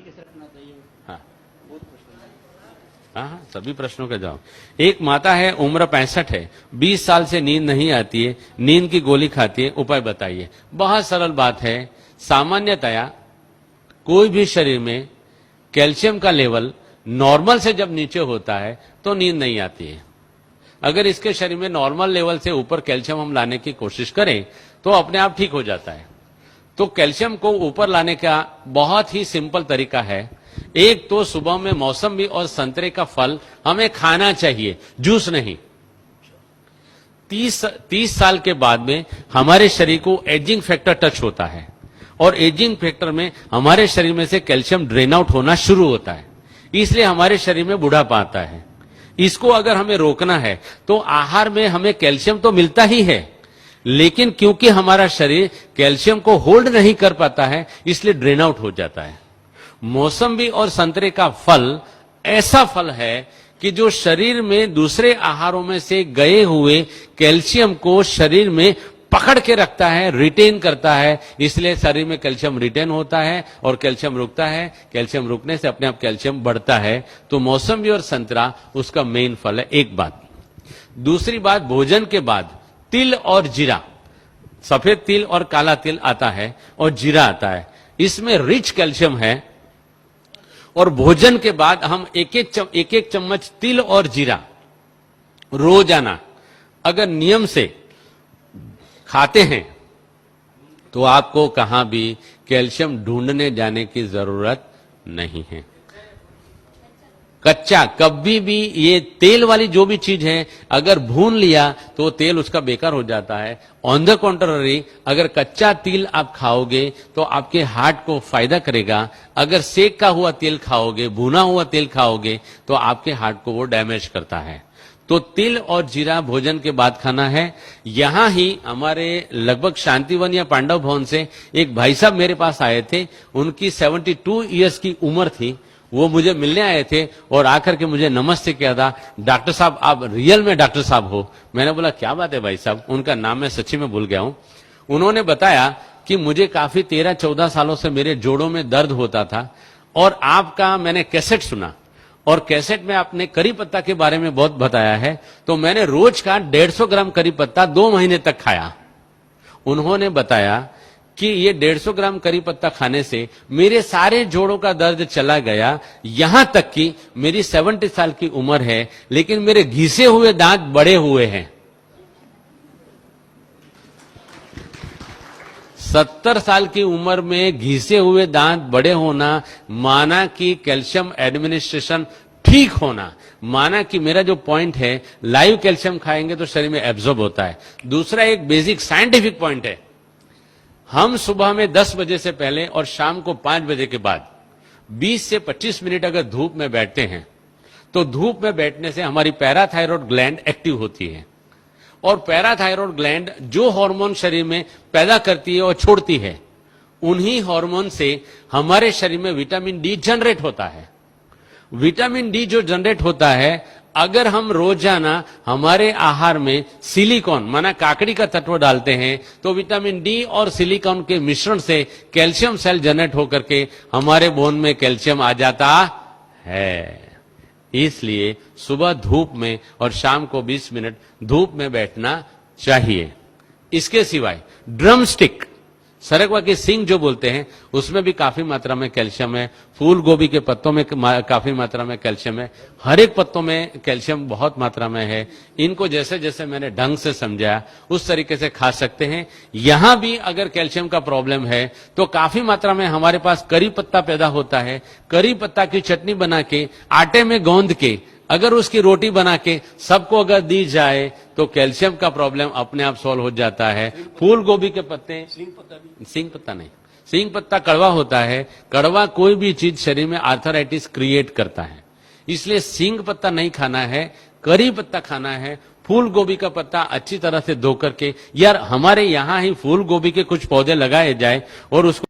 कैसे रखना चाहिए? हाँ बहुत प्रश्न है। हाँ, सभी प्रश्नों का जवाब। एक माता है, उम्र 65 है, 20 साल से नींद नहीं आती है, नींद की गोली खाती है, उपाय बताइए। बहुत सरल बात है। सामान्यतया कोई भी शरीर में कैल्शियम का लेवल नॉर्मल से जब नीचे होता है तो नींद नहीं आती है। अगर इसके शरीर में नॉर्मल लेवल से ऊपर कैल्शियम हम लाने की कोशिश करें तो अपने आप ठीक हो जाता है। तो कैल्शियम को ऊपर लाने का बहुत ही सिंपल तरीका है। एक तो सुबह में मौसमी और संतरे का फल हमें खाना चाहिए, जूस नहीं। 30 साल के बाद में हमारे शरीर को एजिंग फैक्टर टच होता है और एजिंग फैक्टर में हमारे शरीर में से कैल्शियम ड्रेन आउट होना शुरू होता है, इसलिए हमारे शरीर में बुढ़ापा आता है। इसको अगर हमें रोकना है तो आहार में हमें कैल्शियम तो मिलता ही है, लेकिन क्योंकि हमारा शरीर कैल्शियम को होल्ड नहीं कर पाता है इसलिए ड्रेन आउट हो जाता है। मौसम्बी और संतरे का फल ऐसा फल है कि जो शरीर में दूसरे आहारों में से गए हुए कैल्शियम को शरीर में पकड़ के रखता है, रिटेन करता है, इसलिए शरीर में कैल्शियम रिटेन होता है और कैल्शियम रुकता है। कैल्शियम रुकने से अपने आप कैल्शियम बढ़ता है। तो मौसम्बी और संतरा उसका मेन फल है। एक बात। दूसरी बात, भोजन के बाद तिल और जीरा, सफेद तिल और काला तिल आता है और जीरा आता है, इसमें रिच कैल्शियम है। और भोजन के बाद हम एक एक चम्मच तिल और जीरा रोजाना अगर नियम से खाते हैं तो आपको कहां भी कैल्शियम ढूंढने जाने की जरूरत नहीं है। कच्चा कभी भी ये तेल वाली जो भी चीज है अगर भून लिया तो तेल उसका बेकार हो जाता है। ऑन द कॉन्ट्ररी, अगर कच्चा तिल आप खाओगे तो आपके हार्ट को फायदा करेगा। अगर सेक का हुआ तेल खाओगे, भुना हुआ तेल खाओगे तो आपके हार्ट को वो डैमेज करता है। तो तिल और जीरा भोजन के बाद खाना है। यहां ही हमारे लगभग शांतिवन या पांडव भवन से एक भाई साहब मेरे पास आए थे। उनकी 72 इयर्स की उम्र थी। वो मुझे मिलने आए थे और आकर के मुझे नमस्ते किया था। डॉक्टर साहब, आप रियल में डॉक्टर साहब हो? मैंने बोला क्या बात है भाई साहब, उनका नाम मैं सच्ची में भूल गया हूं। उन्होंने बताया कि मुझे काफी 13-14 सालों से मेरे जोड़ों में दर्द होता था और आपका मैंने कैसेट सुना और कैसेट में आपने करी पत्ता के बारे में बहुत बताया है, तो मैंने रोज का 150 ग्राम करी पत्ता 2 महीने तक खाया। उन्होंने बताया कि ये 150 ग्राम करी पत्ता खाने से मेरे सारे जोड़ों का दर्द चला गया। यहां तक कि मेरी 70 साल की उम्र है लेकिन मेरे घिसे हुए दांत बड़े हुए हैं। 70 साल की उम्र में घिसे हुए दांत बड़े होना माना कि कैल्शियम एडमिनिस्ट्रेशन ठीक होना, माना कि मेरा जो पॉइंट है लाइव कैल्शियम खाएंगे तो शरीर में एब्जॉर्ब होता है। दूसरा एक बेसिक साइंटिफिक पॉइंट है, हम सुबह में 10 बजे से पहले और शाम को 5 बजे के बाद 20 से 25 मिनट अगर धूप में बैठते हैं तो धूप में बैठने से हमारी पैराथायरॉयड ग्लैंड एक्टिव होती है और पैराथायरॉयड ग्लैंड जो हार्मोन शरीर में पैदा करती है और छोड़ती है, उन्हीं हार्मोन से हमारे शरीर में विटामिन डी जनरेट होता है। विटामिन डी जो जनरेट होता है, अगर हम रोजाना हमारे आहार में सिलिकॉन माना काकड़ी का तत्व डालते हैं तो विटामिन डी और सिलिकॉन के मिश्रण से कैल्शियम सेल जनरेट होकर के हमारे बोन में कैल्शियम आ जाता है। इसलिए सुबह धूप में और शाम को 20 मिनट धूप में बैठना चाहिए। इसके सिवाय ड्रम स्टिक, सरगवा की सिंग जो बोलते हैं, उसमें भी काफी मात्रा में कैल्शियम है। फूल गोभी के पत्तों में काफी मात्रा में कैल्शियम है। हर एक पत्तों में कैल्शियम बहुत मात्रा में है। इनको जैसे जैसे मैंने ढंग से समझाया उस तरीके से खा सकते हैं। यहां भी अगर कैल्शियम का प्रॉब्लम है तो काफी मात्रा में हमारे पास करी पत्ता पैदा होता है। करी पत्ता की चटनी बना के आटे में गौंद के अगर उसकी रोटी बना के सबको अगर दी जाए तो कैल्शियम का प्रॉब्लम अपने आप सॉल्व हो जाता है। फूल गोभी के पत्ते, सिंग पत्ता नहीं, सिंग पत्ता कड़वा होता है। कड़वा कोई भी चीज शरीर में आर्थराइटिस क्रिएट करता है, इसलिए सिंग पत्ता नहीं खाना है, करी पत्ता खाना है। फूल गोभी का पत्ता अच्छी तरह से धो करके, यार हमारे यहां ही फूल गोभी के कुछ पौधे लगाए जाए और उसको